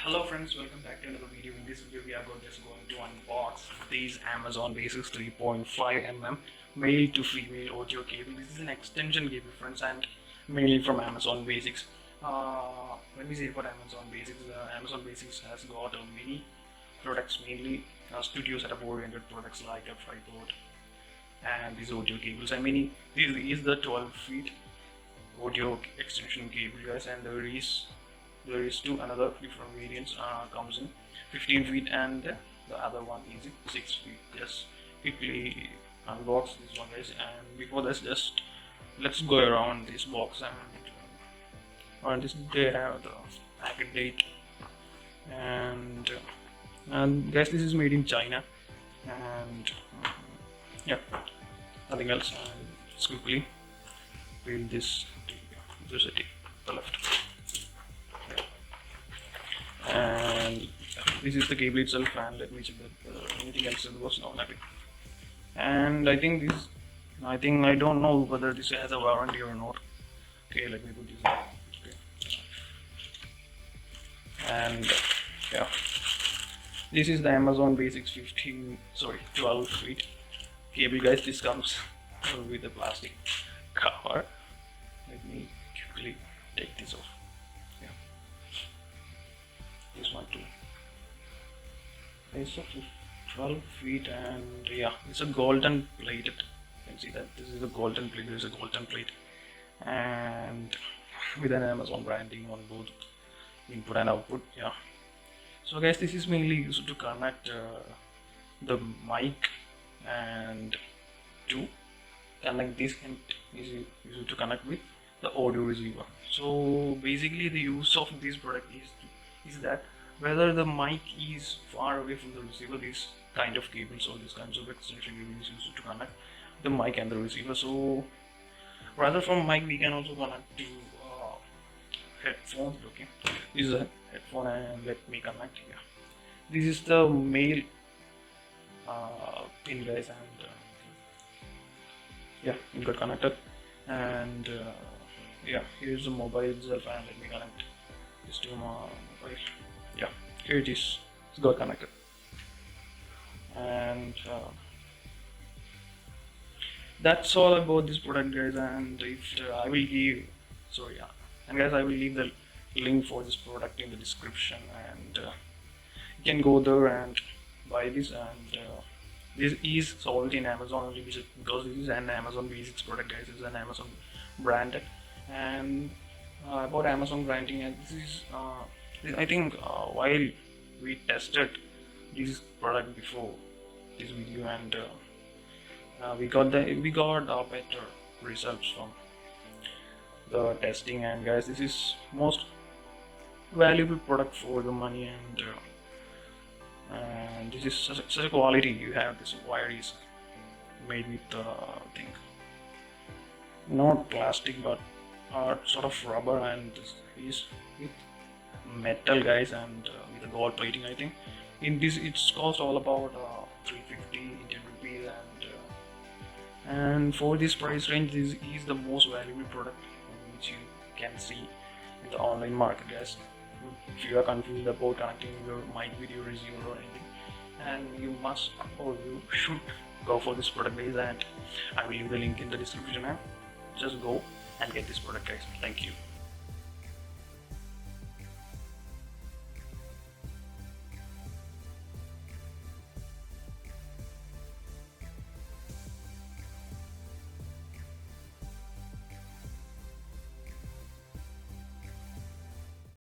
Hello friends, welcome back to another video. In this video we are just going to unbox these Amazon Basics 3.5mm male to female audio cable. This is an extension cable friends, and mainly from Amazon Basics. Let me say about Amazon Basics. Amazon Basics has got many products, mainly studio setup oriented products like a tripod and these audio cables. I mean, this is the 12 feet audio extension cable guys, and there is two another different variants comes in 15 feet, and the other one is 6 feet. Just quickly unbox this one guys, and before this just let's go around this box, and on this they have the packet date, and guys, this is made in China, and yeah, nothing else. Let's quickly peel this to the left, and this is the cable itself. And let me check that anything else was not nothing. And I don't know whether this has a warranty or not. Okay, let me put this on. Okay. And yeah, this is the Amazon Basics 12 feet cable guys. This comes with a plastic cover. Let me quickly take this off. Yeah, this one too. It's 12 feet, and yeah, it's a golden plated. You can see that this is a golden plate. There's a golden plate, and with an Amazon branding on both input and output. Yeah. So guys, this is mainly used to connect the mic, and to connect this end is used to connect with the audio receiver. So basically the use of this product is that whether the mic is far away from the receiver, these kind of cables or these kinds of extension cables used to connect the mic and the receiver. So rather from mic we can also connect to headphones. Okay, this is a headphone, and let me connect here. This is the male pin guys, and yeah, it got connected. And yeah, here's the mobile itself, and let me connect this to my mobile. Yeah, here it is. It's got connected, and that's all about this product guys. And if I will give and guys, I will leave the link for this product in the description, and you can go there and buy this. And this is sold in Amazon only because this is an Amazon Basics product guys. It's an Amazon branded. And about Amazon branding, and this is I think while we tested this product before this video, and we got better results from the testing. And guys, this is most valuable product for the money, and this is such a quality. You have this wire is made with I think not plastic but sort of rubber, and this is with metal guys, and with a gold plating. I think in this it's cost all about 350 Indian rupees, and for this price range, this is the most valuable product which you can see in the online market guys. If you are confused about connecting your mic with your receiver or anything, and you must or you should go for this product guys, and I will leave the link in the description, and just go and get this product guys. Thank you.